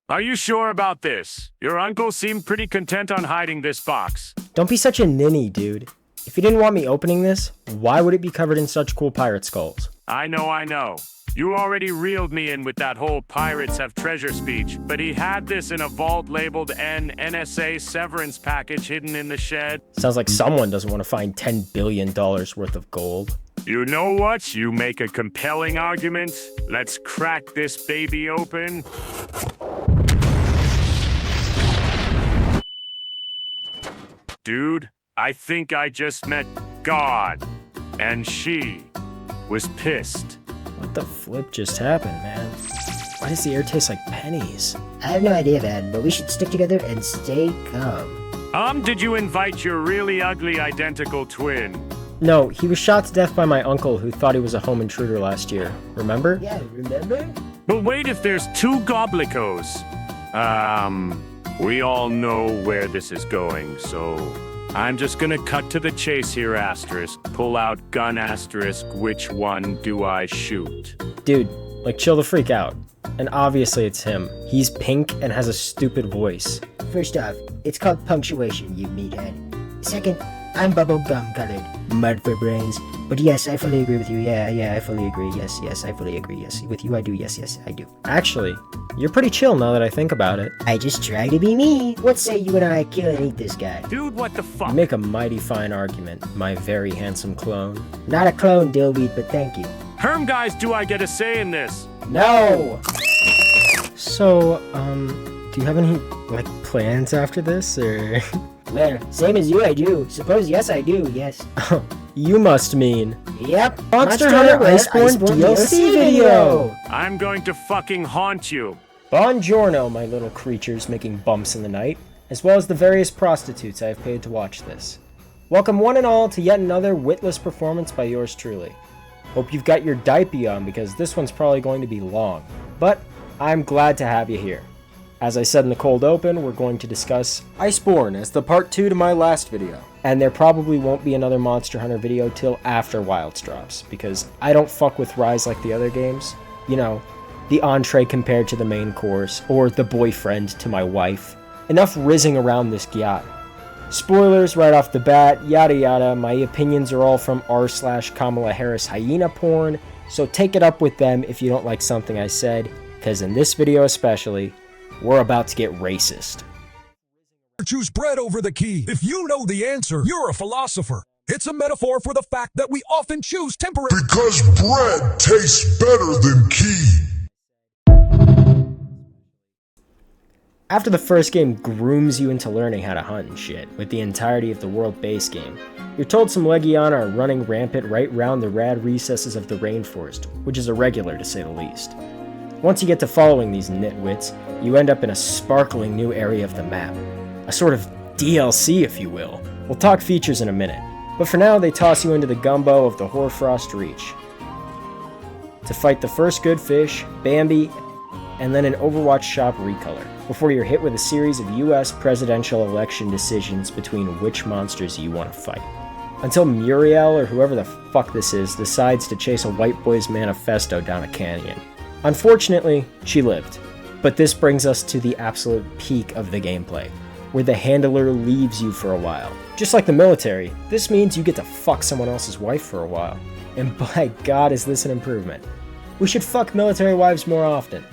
Are you sure about this? Your uncle seemed pretty content on hiding this box. Don't be such a ninny, dude. If you didn't want me opening this, why would it be covered in such cool pirate skulls? I know. You already reeled me in with that whole pirates have treasure speech, but he had this in a vault labeled NSA severance package hidden in the shed. Sounds like someone doesn't want to find $10 billion worth of gold. You know what? You make a compelling argument. Let's crack this baby open. Dude, I think I just met God, and she was pissed. What the flip just happened, man? Why does the air taste like pennies? I have no idea, man, but we should stick together and stay calm. Did you invite your really ugly identical twin? No, he was shot to death by my uncle who thought he was a home intruder last year. Remember? Yeah, remember? But wait, if there's two Goblicos. We all know where this is going, so I'm just gonna cut to the chase here, asterisk. Pull out gun, asterisk. Which one do I shoot? Dude, like, chill the freak out. And obviously it's him. He's pink and has a stupid voice. First off, it's called punctuation, you meathead. Second, I'm bubblegum colored. Mud for brains. But yes, I fully agree with you. Yeah, I fully agree. Yes, I fully agree. Yes, with you I do. Yes, I do. Actually, you're pretty chill now that I think about it. I just try to be me. What say you and I kill and eat this guy? Dude, what the fuck? You make a mighty fine argument, my very handsome clone. Not a clone, Dillweed, but thank you. Herm guys, do I get a say in this? No! So, do you have any, like, plans after this, or? Man, same as you, I do. Suppose yes, I do, yes. You must mean... Yep, Monster Hunter Iceborne DLC video! I'm going to fucking haunt you. Buongiorno, my little creatures making bumps in the night, as well as the various prostitutes I have paid to watch this. Welcome one and all to yet another witless performance by yours truly. Hope you've got your diaper on because this one's probably going to be long, but I'm glad to have you here. As I said in the cold open, we're going to discuss Iceborne as the part 2 to my last video. And there probably won't be another Monster Hunter video till after Wilds drops, because I don't fuck with Rise like the other games. You know, the entree compared to the main course, or the boyfriend to my wife. Enough rizzing around this gyat. Spoilers right off the bat, yada yada, my opinions are all from r/Kamala Harris hyena porn, so take it up with them if you don't like something I said, because in this video especially, we're about to get racist. Choose bread over the key. If you know the answer, you're a philosopher. It's a metaphor for the fact that we often choose temporary... Because bread tastes better than key. After the first game grooms you into learning how to hunt and shit, with the entirety of the world base game, you're told some Legion are running rampant right round the rad recesses of the rainforest, which is irregular to say the least. Once you get to following these nitwits, you end up in a sparkling new area of the map. A sort of DLC, if you will. We'll talk features in a minute, but for now they toss you into the gumbo of the Hoarfrost Reach to fight the first good fish, Bambi, and then an Overwatch shop recolor, before you're hit with a series of US presidential election decisions between which monsters you want to fight. Until Muriel, or whoever the fuck this is, decides to chase a white boy's manifesto down a canyon. Unfortunately, she lived. But this brings us to the absolute peak of the gameplay, where the handler leaves you for a while. Just like the military, this means you get to fuck someone else's wife for a while. And by God is this an improvement. We should fuck military wives more often.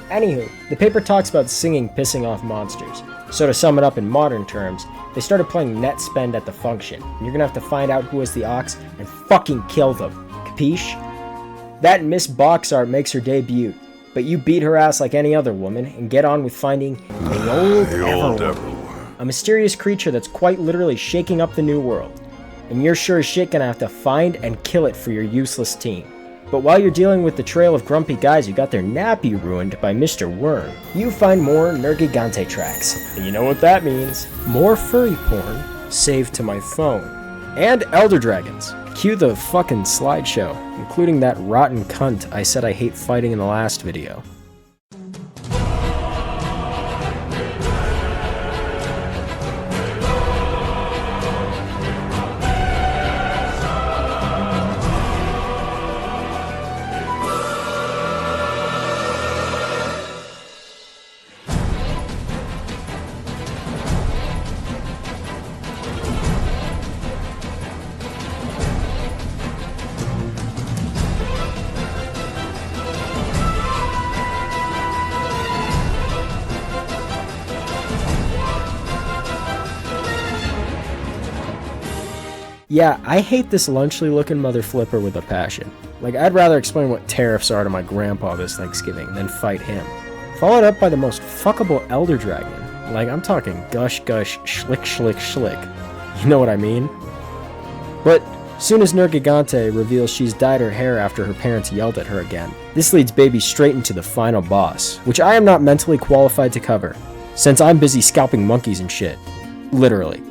Anywho, the paper talks about singing pissing off monsters. So to sum it up in modern terms, they started playing net spend at the function, and you're gonna have to find out who has the ox and fucking kill them. Capiche? That Miss Box Art makes her debut, but you beat her ass like any other woman and get on with finding the old Everworm, a mysterious creature that's quite literally shaking up the new world. And you're sure as shit gonna have to find and kill it for your useless team. But while you're dealing with the trail of grumpy guys who got their nappy ruined by Mr. Worm, you find more Nergigante tracks. And you know what that means. More furry porn, saved to my phone. And Elder Dragons. Cue the fucking slideshow, including that rotten cunt I said I hate fighting in the last video. Yeah, I hate this lunchly looking mother flipper with a passion. Like, I'd rather explain what tariffs are to my grandpa this Thanksgiving than fight him. Followed up by the most fuckable Elder Dragon. Like, I'm talking gush gush, schlick schlick schlick. You know what I mean? But soon as Nergigante reveals she's dyed her hair after her parents yelled at her again, this leads Baby straight into the final boss, which I am not mentally qualified to cover, since I'm busy scalping monkeys and shit. Literally.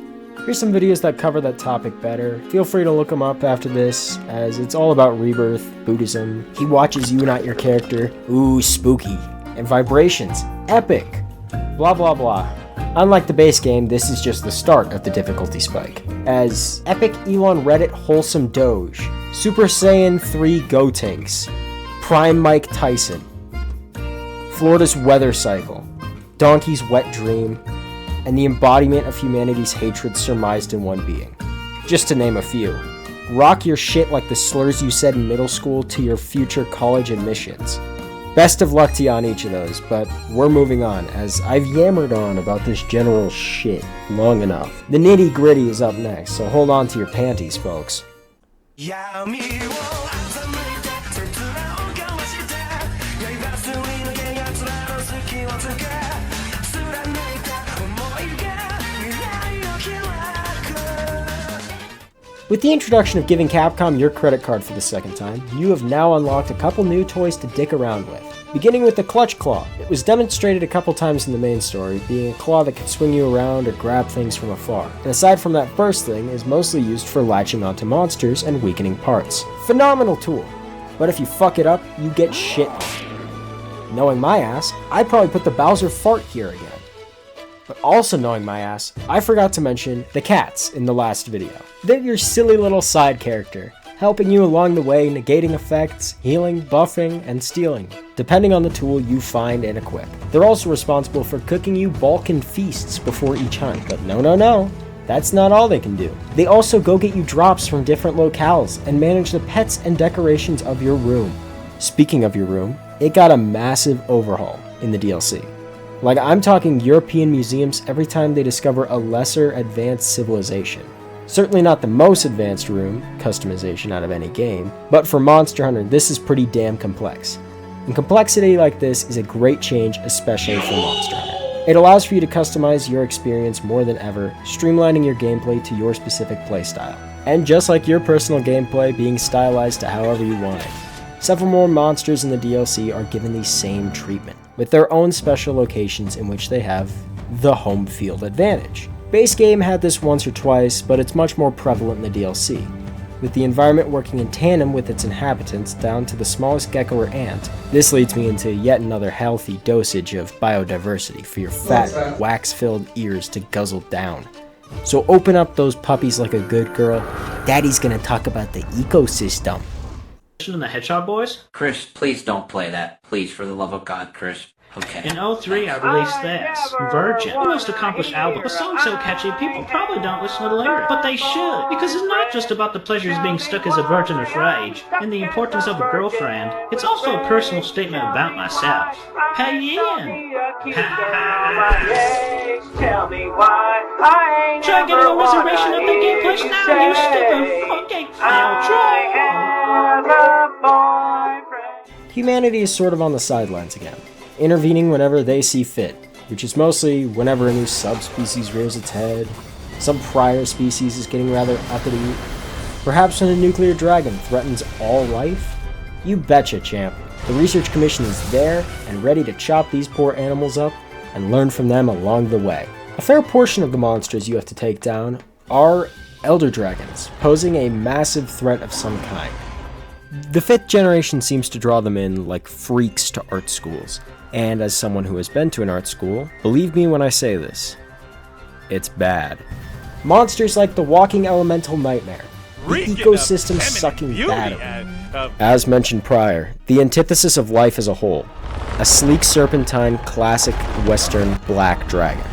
Here's some videos that cover that topic better. Feel free to look them up after this, as it's all about rebirth, Buddhism. He watches you, not your character. Ooh, spooky. And vibrations. Epic. Blah blah blah. Unlike the base game, this is just the start of the difficulty spike. As Epic Elon Reddit Wholesome Doge, Super Saiyan 3 Gotenks, Prime Mike Tyson, Florida's Weather Cycle, Donkey's Wet Dream, and the embodiment of humanity's hatred surmised in one being. Just to name a few. Rock your shit like the slurs you said in middle school to your future college admissions. Best of luck to you on each of those, but we're moving on, as I've yammered on about this general shit long enough. The nitty gritty is up next, so hold on to your panties, folks. With the introduction of giving Capcom your credit card for the second time, you have now unlocked a couple new toys to dick around with. Beginning with the Clutch Claw. It was demonstrated a couple times in the main story, being a claw that could swing you around or grab things from afar. And aside from that first thing, is mostly used for latching onto monsters and weakening parts. Phenomenal tool. But if you fuck it up, you get shit. Knowing my ass, I'd probably put the Bowser fart here again. But also knowing my ass, I forgot to mention the cats in the last video. They're your silly little side character, helping you along the way, negating effects, healing, buffing, and stealing, depending on the tool you find and equip. They're also responsible for cooking you Balkan feasts before each hunt, but no, that's not all they can do. They also go get you drops from different locales and manage the pets and decorations of your room. Speaking of your room, it got a massive overhaul in the DLC. Like, I'm talking European museums every time they discover a lesser advanced civilization. Certainly not the most advanced room customization out of any game, but for Monster Hunter, this is pretty damn complex. And complexity like this is a great change, especially for Monster Hunter. It allows for you to customize your experience more than ever, streamlining your gameplay to your specific playstyle. And just like your personal gameplay being stylized to however you want it. Several more monsters in the DLC are given the same treatment, with their own special locations in which they have the home field advantage. Base game had this once or twice, but it's much more prevalent in the DLC, with the environment working in tandem with its inhabitants down to the smallest gecko or ant. This leads me into yet another healthy dosage of biodiversity for your fat, wax-filled ears to guzzle down. So open up those puppies like a good girl. Daddy's gonna talk about the ecosystem. And the Hedgehog Boys? Chris, please don't play that. Please, for the love of God, Chris. Okay. In 03, I released this, Virgin, the most accomplished album. A song so catchy, people probably don't listen to the lyrics, but they should, because it's not just about the pleasures of being stuck as a virgin of rage, and the importance of a girlfriend. It's also a personal statement about myself. Hey Ian! Tell me why I ain't Try getting a reservation at the game place now, you stupid fucking Humanity is sort of on the sidelines again, intervening whenever they see fit, which is mostly whenever a new subspecies rears its head, some prior species is getting rather uppity, perhaps when a nuclear dragon threatens all life? You betcha, champ. The Research Commission is there and ready to chop these poor animals up and learn from them along the way. A fair portion of the monsters you have to take down are Elder Dragons, posing a massive threat of some kind. The 5th generation seems to draw them in like freaks to art schools, and as someone who has been to an art school, believe me when I say this, it's bad. Monsters like the walking elemental nightmare, the ecosystem-sucking battle. As mentioned prior, the antithesis of life as a whole, a sleek serpentine classic western black dragon.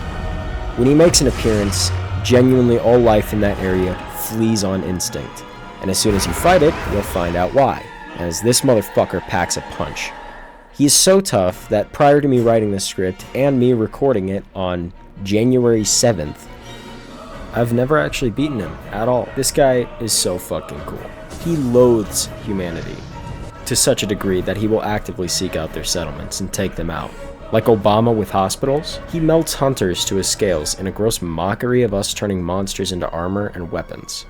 When he makes an appearance, genuinely all life in that area flees on instinct. And as soon as you fight it, you'll find out why, as this motherfucker packs a punch. He is so tough that prior to me writing this script and me recording it on January 7th, I've never actually beaten him at all. This guy is so fucking cool. He loathes humanity to such a degree that he will actively seek out their settlements and take them out. Like Obama with hospitals, he melts hunters to his scales in a gross mockery of us turning monsters into armor and weapons.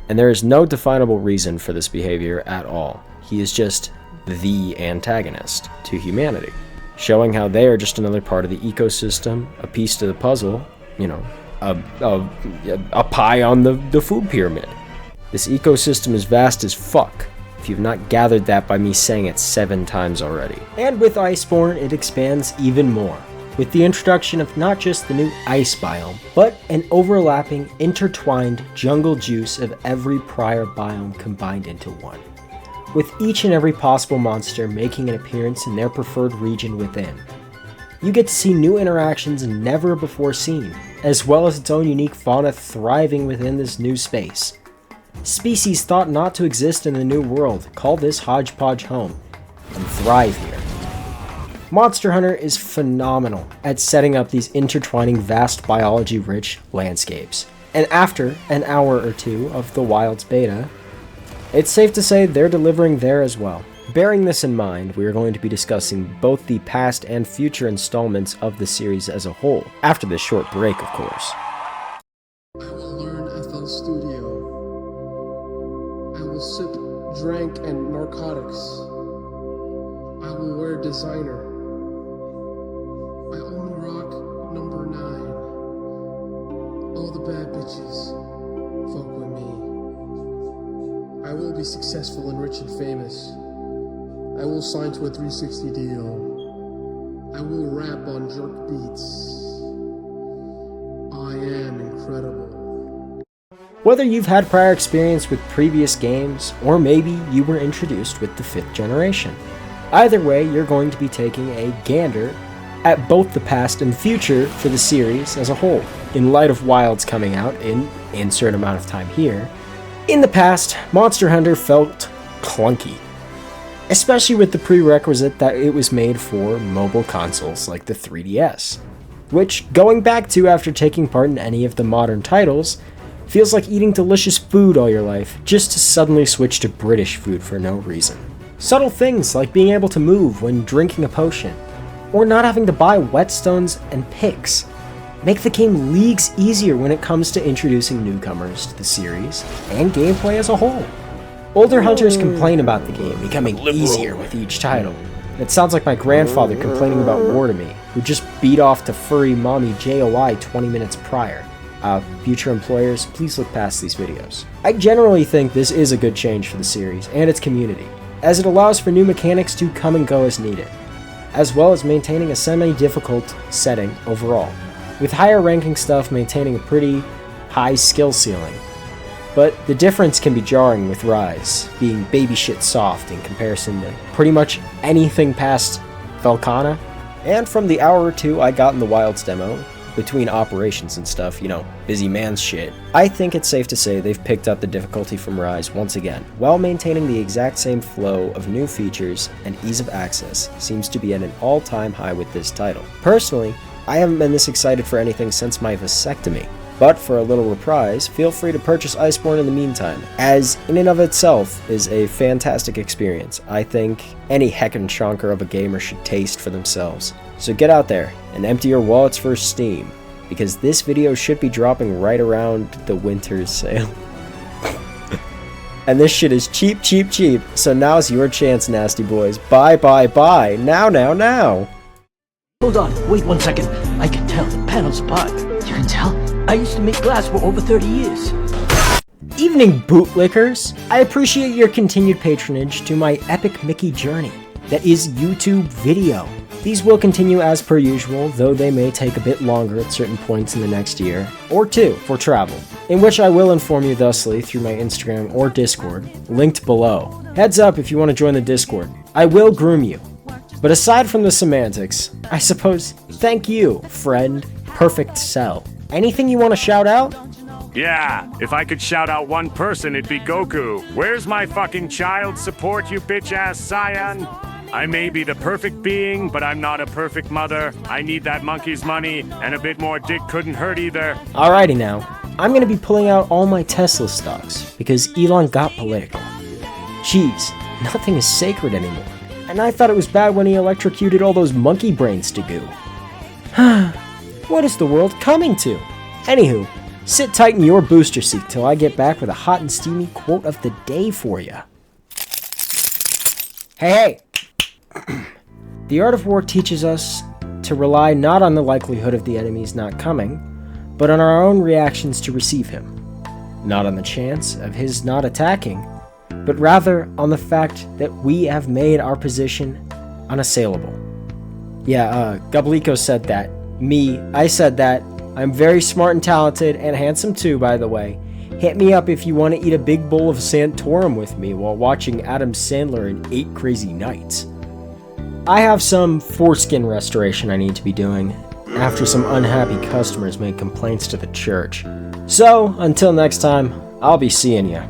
And there is no definable reason for this behavior at all. He is just the antagonist to humanity, showing how they are just another part of the ecosystem, a piece to the puzzle, you know, a pie on the food pyramid. This ecosystem is vast as fuck, if you've not gathered that by me saying it 7 times already. And with Iceborne, it expands even more, with the introduction of not just the new ice biome, but an overlapping, intertwined jungle juice of every prior biome combined into one, with each and every possible monster making an appearance in their preferred region within. You get to see new interactions never before seen, as well as its own unique fauna thriving within this new space. Species thought not to exist in the new world call this hodgepodge home, and thrive here. Monster Hunter is phenomenal at setting up these intertwining vast biology-rich landscapes, and after an hour or two of the Wilds beta, it's safe to say they're delivering there as well. Bearing this in mind, we are going to be discussing both the past and future installments of the series as a whole, after this short break of course. I will learn FL Studio. I will sip drink and narcotics. I will wear designer. I only rock number 9. All the bad bitches fuck with me. I will be successful and rich and famous. I will sign to a 360 deal. I will rap on jerk beats. I am incredible. Whether you've had prior experience with previous games, or maybe you were introduced with the 5th generation, either way, you're going to be taking a gander at both the past and future for the series as a whole. In light of Wilds coming out in insert amount of time here, in the past, Monster Hunter felt clunky, especially with the prerequisite that it was made for mobile consoles like the 3DS, which, going back to after taking part in any of the modern titles, feels like eating delicious food all your life, just to suddenly switch to British food for no reason. Subtle things like being able to move when drinking a potion, or not having to buy whetstones and picks, make the game leagues easier when it comes to introducing newcomers to the series and gameplay as a whole. Older hunters complain about the game becoming easier with each title. It sounds like my grandfather complaining about War to me, who just beat off to furry mommy JOI 20 minutes prior. Future employers, please look past these videos. I generally think this is a good change for the series and its community, as it allows for new mechanics to come and go as needed, as well as maintaining a semi-difficult setting overall, with higher ranking stuff maintaining a pretty high skill ceiling. But the difference can be jarring with Rise being baby shit soft in comparison to pretty much anything past Velkhana. And from the hour or two I got in the Wilds demo, between operations and stuff, you know, busy man's shit, I think it's safe to say they've picked up the difficulty from Rise once again, while maintaining the exact same flow of new features, and ease of access seems to be at an all-time high with this title. Personally, I haven't been this excited for anything since my vasectomy. But for a little reprise, feel free to purchase Iceborne in the meantime, as in and of itself is a fantastic experience I think any heckin' chonker of a gamer should taste for themselves. So get out there and empty your wallets for Steam, because this video should be dropping right around the winter's sale. And this shit is cheap, cheap, cheap, so now's your chance, nasty boys. Buy, buy, buy, now, now, now! Hold on, wait 1 second. I can tell the panel's apart. You can tell? I used to make glass for over 30 years. Evening, bootlickers! I appreciate your continued patronage to my epic Mickey journey that is YouTube video. These will continue as per usual, though they may take a bit longer at certain points in the next year, or two, for travel, in which I will inform you thusly through my Instagram or Discord, linked below. Heads up if you want to join the Discord. I will groom you. But aside from the semantics, I suppose, thank you, friend, Perfect Cell. Anything you want to shout out? Yeah, if I could shout out one person, it'd be Goku. Where's my fucking child support, you bitch-ass scion? I may be the perfect being, but I'm not a perfect mother. I need that monkey's money, and a bit more dick couldn't hurt either. Alrighty now. I'm gonna be pulling out all my Tesla stocks because Elon got political. Jeez, nothing is sacred anymore. And I thought it was bad when he electrocuted all those monkey brains to goo. What is the world coming to? Anywho, sit tight in your booster seat till I get back with a hot and steamy quote of the day for ya. Hey! The art of war teaches us to rely not on the likelihood of the enemy's not coming, but on our own reactions to receive him. Not on the chance of his not attacking, but rather on the fact that we have made our position unassailable. Yeah, Goblico said that. I said that. I'm very smart and talented, and handsome too, by the way. Hit me up if you want to eat a big bowl of Santorum with me while watching Adam Sandler in 8 Crazy Nights. I have some foreskin restoration I need to be doing, after some unhappy customers made complaints to the church. So, until next time, I'll be seeing ya.